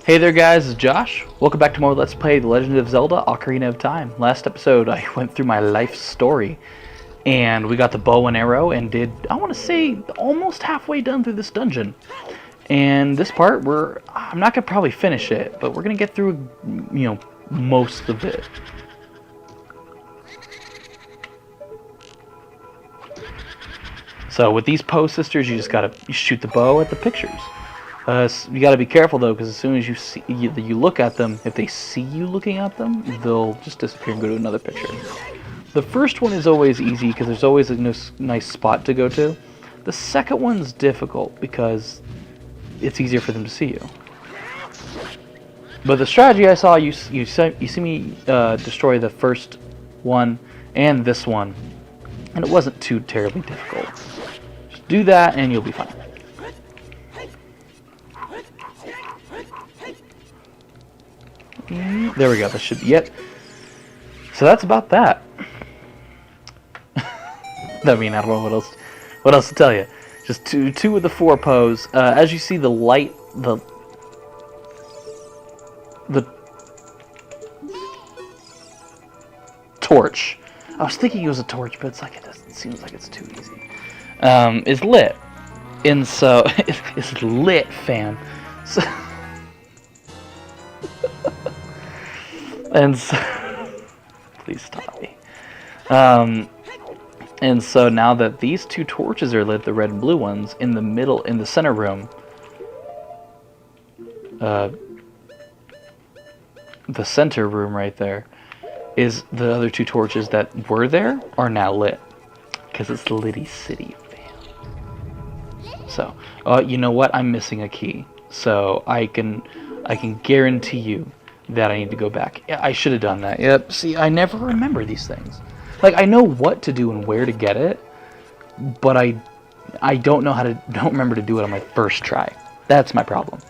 Hey there guys, it's Josh. Welcome back to more Let's Play The Legend of Zelda Ocarina of Time. Last episode I went through my life story and we got the bow and arrow and did, I want to say, almost halfway done through this dungeon. And this part, I'm not going to probably finish it, but we're going to get through, most of it. So with these Poe sisters, you just got to shoot the bow at the pictures. You got to be careful though, because as soon as you look at them, if they see you looking at them, they'll just disappear and go to another picture. The first one is always easy because there's always a nice spot to go to. The second one's difficult because it's easier for them to see you. But the strategy I saw, you see me destroy the first one and this one, and it wasn't too terribly difficult. Just do that and you'll be fine. There we go, that should be it. So that's about that. I mean, I don't know what else to tell you. Just two of the four Poes. As you see, the light, the torch. I was thinking it was a torch, but it seems like it's too easy. Is lit, and so it's lit, fam. So. And so, please stop me. And so now that these two torches are lit, the red and blue ones, in the middle, in the center room, the center room right there, is the other two torches that were there are now lit. Because it's Liddy City, fam. So, you know what? I'm missing a key. So I can guarantee you that I need to go back. Yeah, I should have done that. Yep. See, I never remember these things. Like, I know what to do and where to get it, but I don't remember to do it on my first try. That's my problem.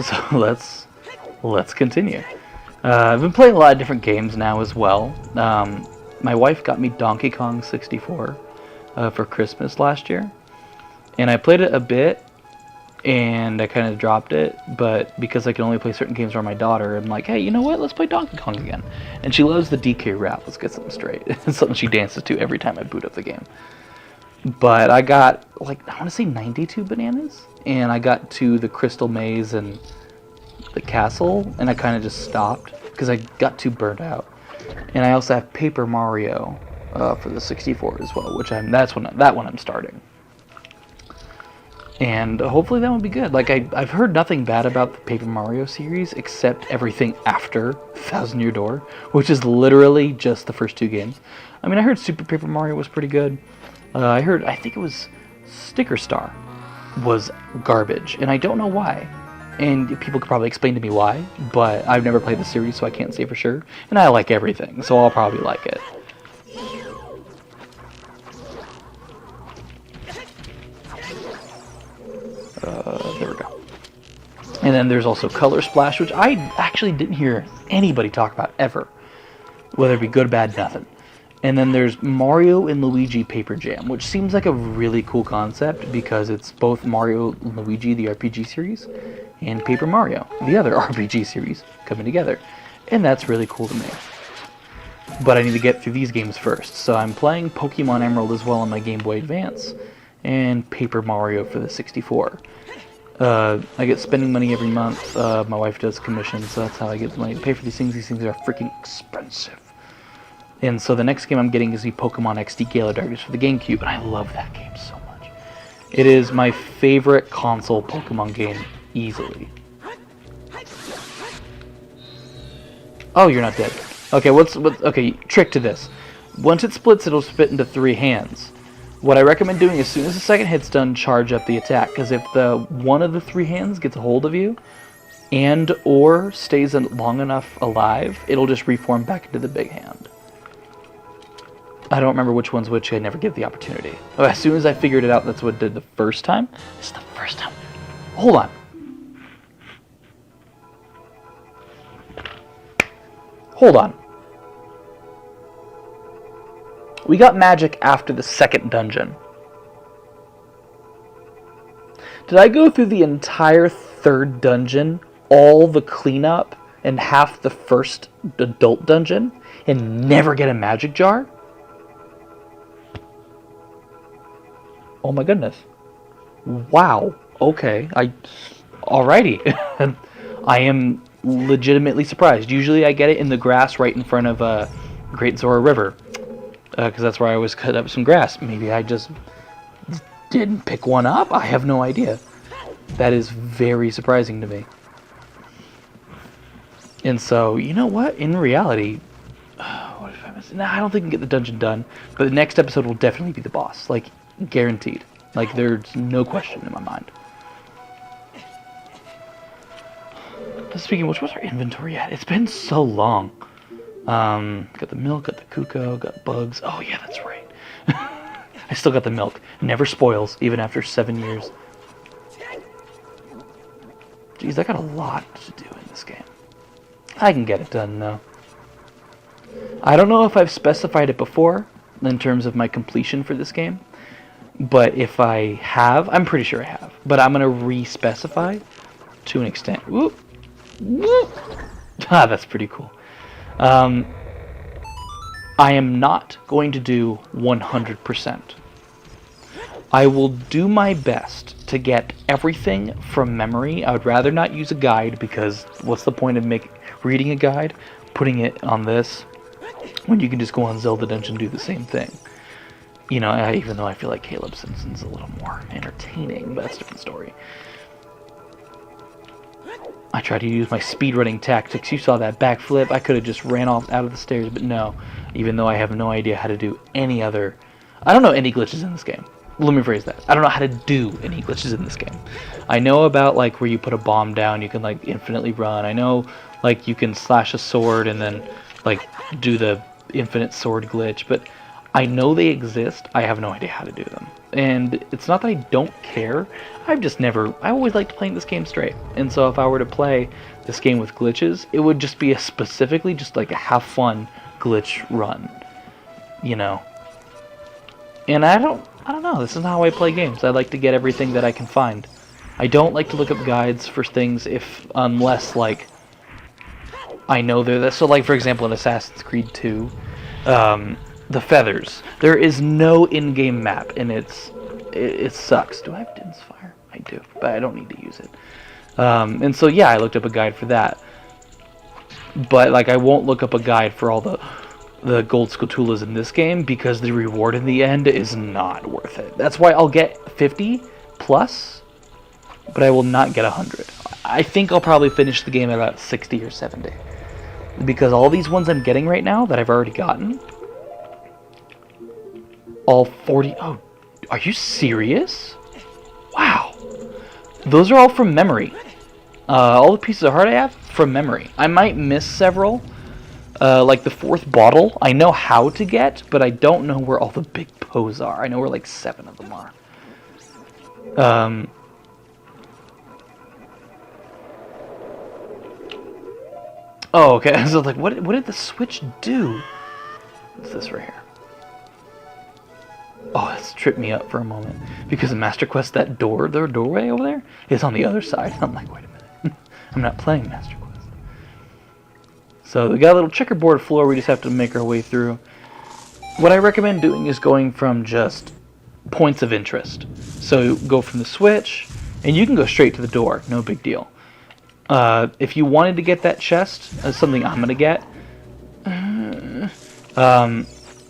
So let's continue. I've been playing a lot of different games now as well. My wife got me Donkey Kong 64 for Christmas last year, and I played it a bit. And I kind of dropped it, but because I can only play certain games around my daughter, I'm like, hey, you know what? Let's play Donkey Kong again. And she loves the DK rap. Let's get something straight. It's something she dances to every time I boot up the game. But I got, I want to say 92 bananas, and I got to the Crystal Maze and the castle, and I kind of just stopped because I got too burnt out. And I also have Paper Mario for the 64 as well, which that one I'm starting. And hopefully that will be good. I've heard nothing bad about the Paper Mario series except everything after Thousand Year Door, which is literally just the first two games. I mean, I heard Super Paper Mario was pretty good. I think it was Sticker Star was garbage, and I don't know why. And people could probably explain to me why, but I've never played the series, so I can't say for sure. And I like everything, so I'll probably like it. There we go. And then there's also Color Splash, which I actually didn't hear anybody talk about ever. Whether it be good, bad, nothing. And then there's Mario and Luigi Paper Jam, which seems like a really cool concept because it's both Mario and Luigi, the RPG series, and Paper Mario, the other RPG series, coming together. And that's really cool to me. But I need to get through these games first. So I'm playing Pokemon Emerald as well on my Game Boy Advance, and Paper Mario for the 64. I get spending money every month. My wife does commissions, so that's how I get money to pay for these things. These things are freaking expensive. And so the next game I'm getting is the Pokemon XD Gala Darkness for the GameCube, and I love that game so much. It is my favorite console Pokemon game, easily. Oh, you're not dead. Okay, okay, trick to this. Once it splits, it'll split into 3 hands. What I recommend doing as soon as the second hit's done, charge up the attack, because if one of the 3 hands gets a hold of you and or stays long enough alive, it'll just reform back into the big hand. I don't remember which one's which. I never give the opportunity. Oh, as soon as I figured it out, that's what I did the first time. This is the first time. Hold on. Hold on. We got magic after the second dungeon. Did I go through the entire third dungeon, all the cleanup, and half the first adult dungeon, and never get a magic jar? Oh my goodness. Wow. Okay. Alrighty. I am legitimately surprised. Usually I get it in the grass right in front of Great Zora River. Because that's where I always cut up some grass. Maybe I just didn't pick one up? I have no idea. That is very surprising to me. And so, you know what? In reality, what if I miss? Nah, I don't think I can get the dungeon done. But the next episode will definitely be the boss. Like, guaranteed. Like, there's no question in my mind. Speaking of which, what's our inventory at? It's been so long. Got the milk, got the cuckoo, got bugs. Oh, yeah, that's right. I still got the milk. Never spoils, even after 7 years. Jeez, I got a lot to do in this game. I can get it done, though. I don't know if I've specified it before, in terms of my completion for this game. But if I have, I'm pretty sure I have. But I'm going to re-specify to an extent. Whoop. Whoop. Ah, that's pretty cool. I am not going to do 100%. I will do my best to get everything from memory. I would rather not use a guide, because what's the point of reading a guide, putting it on this, when you can just go on Zelda Dungeon and do the same thing. You know, even though I feel like Caleb Simpson's a little more entertaining, but that's a different story. I tried to use my speedrunning tactics. You saw that backflip. I could have just ran off out of the stairs, but no. Even though I have no idea how to do any other... I don't know any glitches in this game. Let me rephrase that. I don't know how to do any glitches in this game. I know about, like, where you put a bomb down, you can, like, infinitely run. I know, like, you can slash a sword and then, like, do the infinite sword glitch, but I know they exist. I have no idea how to do them. And it's not that I don't care. I always liked playing this game straight. And so if I were to play this game with glitches, it would just be specifically just like a have fun glitch run. You know. And I don't know. This is not how I play games. I like to get everything that I can find. I don't like to look up guides for things unless, like, I know they're there. So, like, for example, in Assassin's Creed 2, the feathers. There is no in-game map, and it sucks. Do I have Din's Fire? I do, but I don't need to use it. And so, yeah, I looked up a guide for that. But, like, I won't look up a guide for all the gold Skulltulas in this game, because the reward in the end is not worth it. That's why I'll get 50 plus, but I will not get 100. I think I'll probably finish the game at about 60 or 70. Because all these ones I'm getting right now that I've already gotten, all 40... Oh, are you serious? Wow. Those are all from memory. All the pieces of heart I have, from memory. I might miss several. Like the fourth bottle, I know how to get, but I don't know where all the big Poes are. I know where like 7 of them are. Oh, okay. So like, what did the switch do? What's this right here? Oh, that's tripped me up for a moment. Because in Master Quest, that doorway over there, is on the other side. I'm like, wait a minute. I'm not playing Master Quest. So we got a little checkerboard floor we just have to make our way through. What I recommend doing is going from just points of interest. So go from the switch, and you can go straight to the door. No big deal. If you wanted to get that chest, that's something I'm going to get,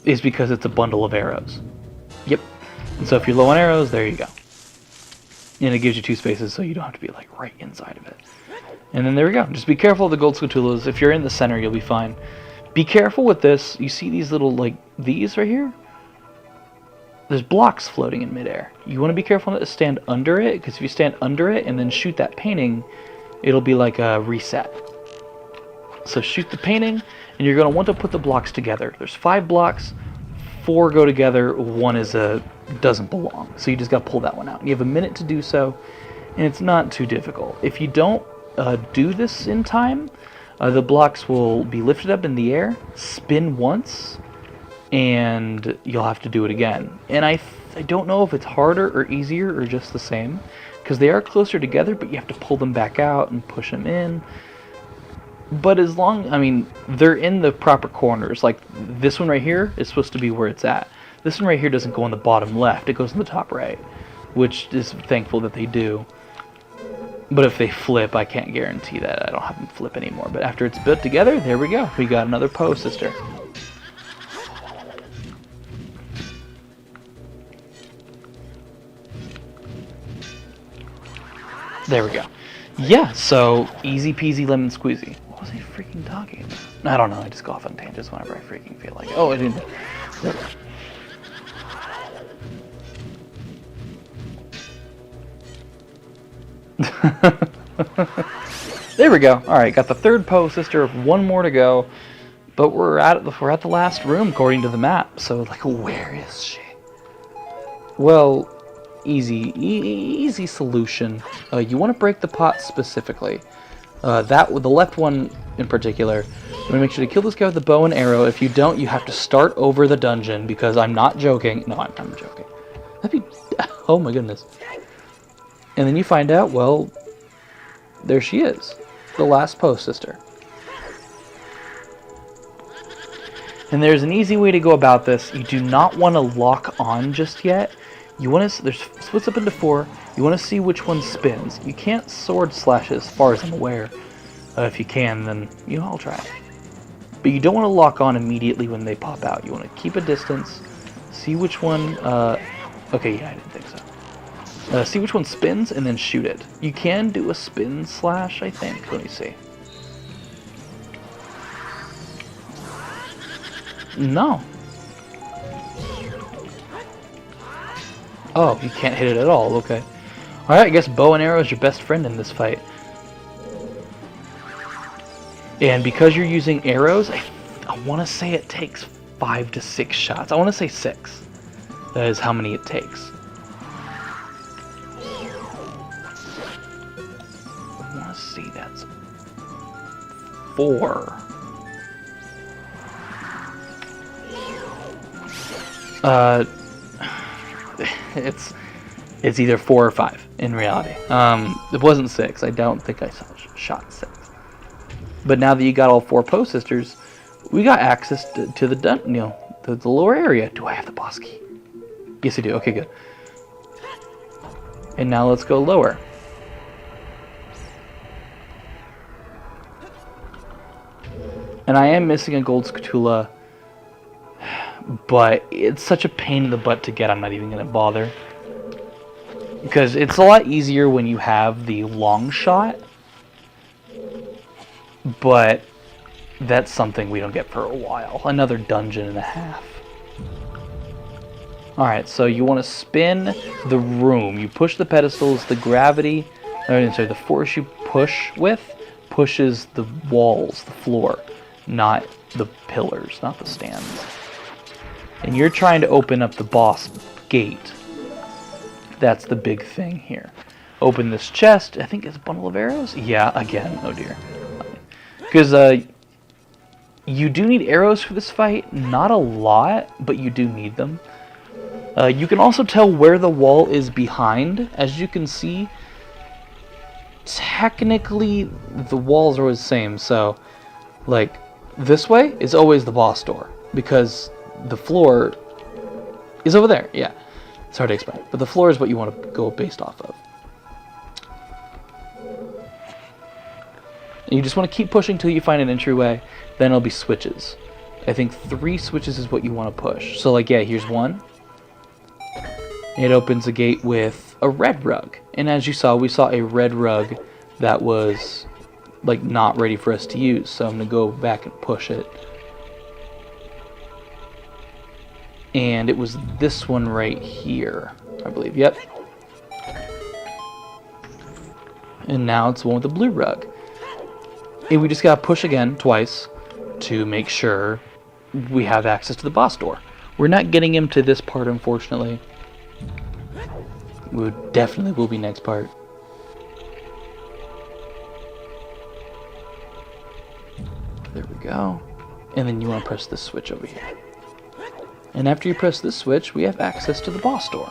is because it's a bundle of arrows. Yep. And so if you're low on arrows, there you go. And it gives you 2 spaces, so you don't have to be like right inside of it. And then there we go. Just be careful of the gold Skulltulas. If you're in the center, you'll be fine. Be careful with this. You see these little, like, these right here? There's blocks floating in midair. You want to be careful not to stand under it, because if you stand under it and then shoot that painting, it'll be like a reset. So shoot the painting, and you're going to want to put the blocks together. There's 5 blocks. 4 go together, 1 doesn't belong. So you just got to pull that one out. And you have a minute to do so, and it's not too difficult. If you don't do this in time, the blocks will be lifted up in the air, spin once, and you'll have to do it again. And I don't know if it's harder or easier or just the same because they are closer together, but you have to pull them back out and push them in. But as long, I mean, they're in the proper corners. Like this one right here is supposed to be where it's at. This one right here doesn't go in the bottom left, it goes in the top right, which is thankful that they do. But if they flip, I can't guarantee that. I don't have them flip anymore. But after it's built together, there we go. We got another Poe sister. There we go. Yeah, so easy peasy lemon squeezy. What was he freaking talking about? I don't know. I just go off on tangents whenever I freaking feel like it. Oh, I didn't. There we go. All right, got the third Poe sister. One more to go, but we're at the last room according to the map. So like, where is she? Well, easy solution. You want to break the pot specifically. That with the left one in particular. You want to make sure to kill this guy with the bow and arrow. If you don't, you have to start over the dungeon because I'm not joking. No, I'm joking. That'd be. Oh my goodness. And then you find out, well, there she is, the last Poe sister. And there's an easy way to go about this. You do not want to lock on just yet. You want to, there's splits up into 4. You want to see which one spins. You can't sword slash it as far as I'm aware. If you can, then, you know, I'll try it. But you don't want to lock on immediately when they pop out. You want to keep a distance, see which one, okay, yeah, I didn't think so. See which one spins and then shoot it. You can do a spin slash, I think. Let me see. No. Oh, you can't hit it at all. Okay. Alright, I guess bow and arrow is your best friend in this fight. And because you're using arrows, I want to say it takes 5 to 6 shots. I want to say 6. That is how many it takes. See, that's 4. It's either 4 or 5 in reality. It wasn't 6. I don't think I shot 6. But now that you got all 4 Poe sisters, we got access to the the lower area. Do I have the boss key? Yes, I do. Okay, good. And now let's go lower. And I am missing a gold scatula, but it's such a pain in the butt to get, I'm not even going to bother. Because it's a lot easier when you have the long shot, but that's something we don't get for a while. Another dungeon and a half. Alright, so you want to spin the room. You push the pedestals, the gravity, sorry, the force you push with pushes the walls, the floor. Not the pillars, not the stands. And you're trying to open up the boss gate. That's the big thing here. Open this chest. I think it's a bundle of arrows? Yeah, again. Oh dear. Because you do need arrows for this fight. Not a lot, but you do need them. You can also tell where the wall is behind. As you can see, technically the walls are always the same. So, like, this way is always the boss door, because the floor is over there. Yeah, it's hard to explain, but the floor is what you want to go based off of. And you just want to keep pushing till you find an entryway, then it'll be switches. I think 3 switches is what you want to push. So like, yeah, here's one. It opens a gate with a red rug, and as you saw, we saw a red rug that was like not ready for us to use, so I'm gonna go back and push it. And it was this one right here, I believe. Yep. And now it's the one with the blue rug. And we just gotta push again twice to make sure we have access to the boss door. We're not getting him to this part, unfortunately. We definitely will be next part. There we go. And then you want to press this switch over here. And after you press this switch, we have access to the boss door.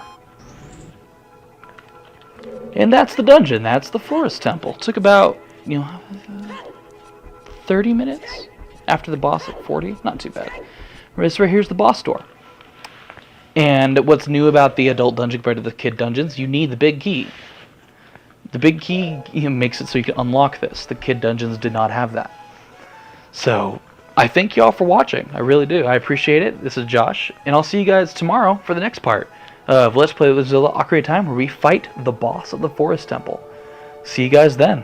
And that's the dungeon. That's the Forest Temple. Took about, 30 minutes after the boss at 40. Not too bad. Right here's the boss door. And what's new about the adult dungeon compared to the kid dungeons, you need the big key. The big key makes it so you can unlock this. The kid dungeons did not have that. So, I thank you all for watching. I really do. I appreciate it. This is Josh, and I'll see you guys tomorrow for the next part of Let's Play with Zelda Ocarina of Time, where we fight the boss of the Forest Temple. See you guys then.